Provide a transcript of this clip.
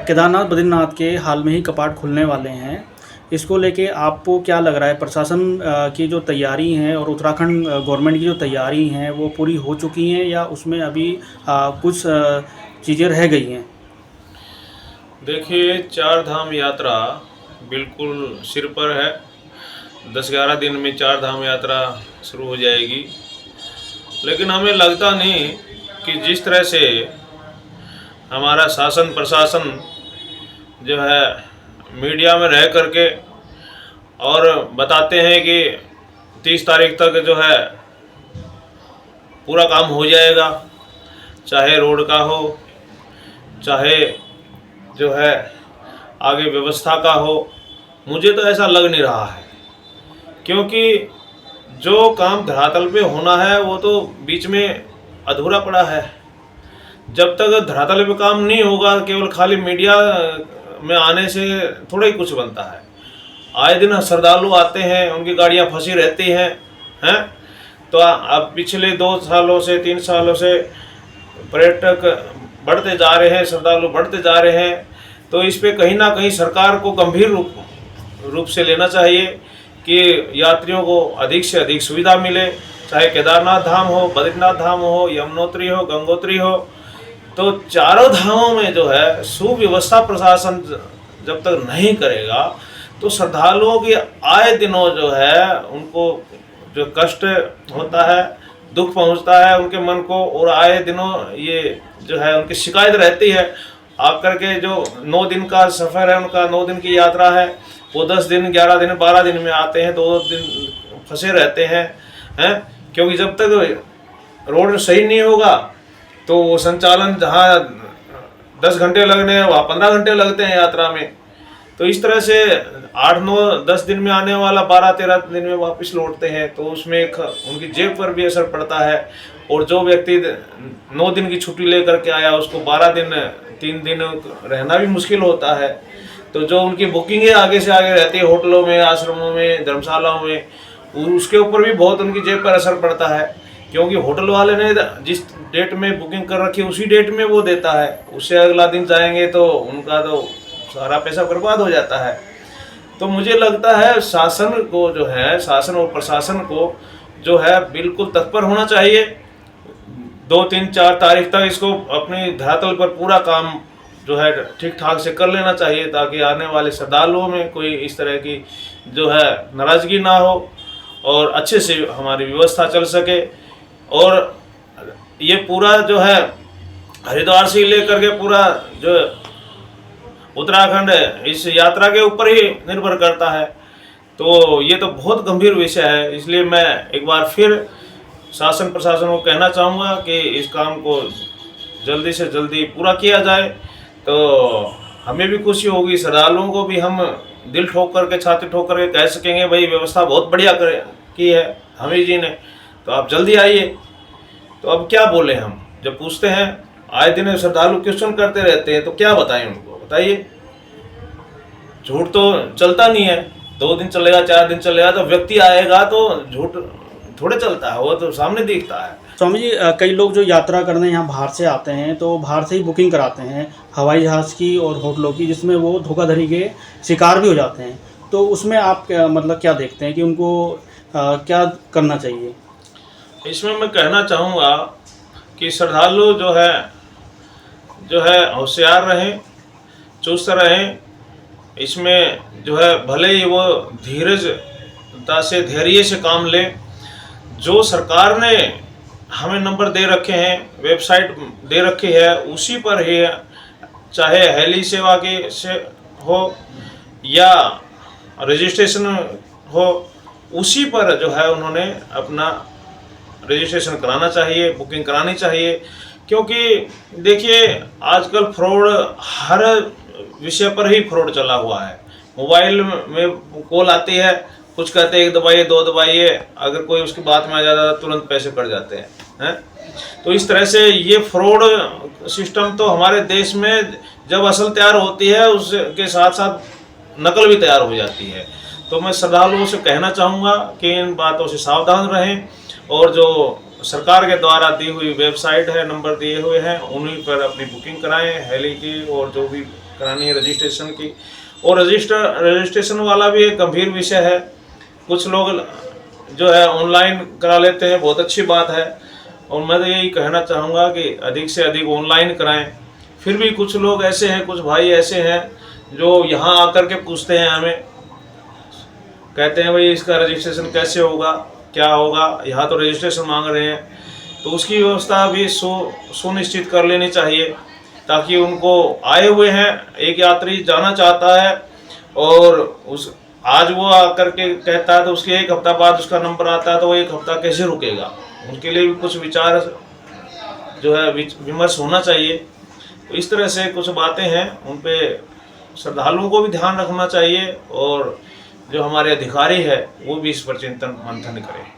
केदारनाथ बद्रीनाथ के हाल में ही कपाट खुलने वाले हैं। इसको लेके आपको क्या लग रहा है, प्रशासन की जो तैयारी है और उत्तराखंड गवर्नमेंट की जो तैयारी हैं वो पूरी हो चुकी हैं या उसमें अभी कुछ चीज़ें रह गई हैं? देखिए, चार धाम यात्रा बिल्कुल सिर पर है। 10-11 दिन में चार धाम यात्रा शुरू हो जाएगी। लेकिन हमें लगता नहीं कि जिस तरह से हमारा शासन प्रशासन जो है मीडिया में रह करके और बताते हैं कि 30 तारीख तक जो है पूरा काम हो जाएगा, चाहे रोड का हो, चाहे जो है आगे व्यवस्था का हो। मुझे तो ऐसा लग नहीं रहा है, क्योंकि जो काम धरातल पे होना है वो तो बीच में अधूरा पड़ा है। जब तक धरातल पे काम नहीं होगा, केवल खाली मीडिया में आने से थोड़ा ही कुछ बनता है। आए दिन श्रद्धालु आते हैं, उनकी गाड़ियां फंसी रहती हैं। तो अब पिछले 2 सालों से 3 सालों से पर्यटक बढ़ते जा रहे हैं, श्रद्धालु बढ़ते जा रहे हैं। तो इस पे कहीं ना कहीं सरकार को गंभीर रूप से लेना चाहिए कि यात्रियों को अधिक से अधिक सुविधा मिले, चाहे केदारनाथ धाम हो, बद्रीनाथ धाम हो, यमुनोत्री हो, गंगोत्री हो। तो चारों धामों में जो है सुव्यवस्था प्रशासन जब तक नहीं करेगा तो श्रद्धालुओं की आए दिनों जो है उनको जो कष्ट होता है, दुख पहुंचता है उनके मन को, और आए दिनों ये जो है उनकी शिकायत रहती है। आकर के जो 9 दिन का सफ़र है उनका, 9 दिन की यात्रा है, वो 10 दिन 11 दिन 12 दिन में आते हैं, 2 दिन फंसे रहते हैं। क्योंकि जब तक रोड सही नहीं होगा तो वो संचालन जहाँ 10 घंटे लगने हैं वहाँ 15 घंटे लगते हैं यात्रा में। तो इस तरह से 8 9 10 दिन में आने वाला 12 13 दिन में वापस लौटते हैं, तो उसमें उनकी जेब पर भी असर पड़ता है। और जो व्यक्ति 9 दिन की छुट्टी लेकर के आया उसको 12 दिन 3 दिन रहना भी मुश्किल होता है। तो जो उनकी बुकिंग है आगे से आगे रहती है होटलों में, आश्रमों में, धर्मशालाओं में, उसके ऊपर भी बहुत उनकी जेब पर असर पड़ता है। क्योंकि होटल वाले ने जिस डेट में बुकिंग कर रखी है उसी डेट में वो देता है, उससे अगला दिन जाएंगे तो उनका तो सारा पैसा बर्बाद हो जाता है। तो मुझे लगता है शासन को जो है, शासन और प्रशासन को जो है बिल्कुल तत्पर होना चाहिए। 2 3 4 तारीख तक इसको अपनी धरातल पर पूरा काम जो है ठीक ठाक से कर लेना चाहिए, ताकि आने वाले श्रद्धालुओं में कोई इस तरह की जो है नाराज़गी ना हो और अच्छे से हमारी व्यवस्था चल सके। और ये पूरा जो है हरिद्वार से लेकर के पूरा जो उत्तराखंड है इस यात्रा के ऊपर ही निर्भर करता है। तो ये तो बहुत गंभीर विषय है, इसलिए मैं एक बार फिर शासन प्रशासन को कहना चाहूँगा कि इस काम को जल्दी से जल्दी पूरा किया जाए। तो हमें भी खुशी होगी, श्रद्धालुओं को भी हम दिल ठोक करके, छाती ठोक करके कह सकेंगे भाई व्यवस्था बहुत बढ़िया की है हमीर जी ने, तो आप जल्दी आइए। तो अब क्या बोले हम, जब पूछते हैं आए दिन श्रद्धालु क्वेश्चन करते रहते हैं तो क्या बताएं उनको, बताइए। झूठ तो चलता नहीं है, 2 दिन चलेगा 4 दिन चलेगा तो व्यक्ति आएगा तो झूठ थोड़े चलता है, वो तो सामने दिखता है। स्वामी जी, कई लोग जो यात्रा करने यहाँ बाहर से आते हैं तो बाहर से ही बुकिंग कराते हैं हवाई जहाज़ की और होटलों की, जिसमें वो धोखाधड़ी के शिकार भी हो जाते हैं। तो उसमें आप क्या देखते हैं कि उनको क्या करना चाहिए? इसमें मैं कहना चाहूँगा कि श्रद्धालु जो है होशियार रहें, चुस्त रहें। इसमें जो है भले ही वो धीरजता से, धैर्य से काम लें। जो सरकार ने हमें नंबर दे रखे हैं, वेबसाइट दे रखी है, उसी पर ही, चाहे हेली सेवा के से हो या रजिस्ट्रेशन हो, उसी पर जो है उन्होंने अपना रजिस्ट्रेशन कराना चाहिए, बुकिंग करानी चाहिए। क्योंकि देखिए आजकल फ्रॉड हर विषय पर ही फ्रॉड चला हुआ है। मोबाइल में कॉल आती है, कुछ कहते हैं 1 दबाइए 2 दबाइए, अगर कोई उसकी बात में आ जाता है तुरंत पैसे कट जाते हैं। तो इस तरह से ये फ्रॉड सिस्टम तो हमारे देश में जब असल तैयार होती है उसके साथ साथ नकल भी तैयार हो जाती है। तो मैं श्रद्धालुओं से कहना चाहूँगा कि इन बातों से सावधान रहें, और जो सरकार के द्वारा दी हुई वेबसाइट है, नंबर दिए हुए हैं, उन्हीं पर अपनी बुकिंग कराएं, हेली की और जो भी करानी है रजिस्ट्रेशन की। और रजिस्ट्रेशन वाला भी एक गंभीर विषय है। कुछ लोग जो है ऑनलाइन करा लेते हैं, बहुत अच्छी बात है, और मैं तो यही कहना चाहूँगा कि अधिक से अधिक ऑनलाइन कराएं। फिर भी कुछ लोग ऐसे हैं, कुछ भाई ऐसे हैं जो यहाँ आकर के पूछते हैं, हमें कहते हैं भाई इसका रजिस्ट्रेशन कैसे होगा, क्या होगा, यहाँ तो रजिस्ट्रेशन मांग रहे हैं। तो उसकी व्यवस्था भी सुनिश्चित कर लेनी चाहिए, ताकि उनको आए हुए हैं, एक यात्री जाना चाहता है और उस आज वो आकर के कहता है तो उसके एक हफ्ता बाद उसका नंबर आता है, तो वो एक हफ्ता कैसे रुकेगा। उनके लिए भी कुछ विचार जो है विमर्श होना चाहिए। तो इस तरह से कुछ बातें हैं, उन पे श्रद्धालुओं को भी ध्यान रखना चाहिए, और जो हमारे अधिकारी है वो भी इस पर चिंतन मंथन करें।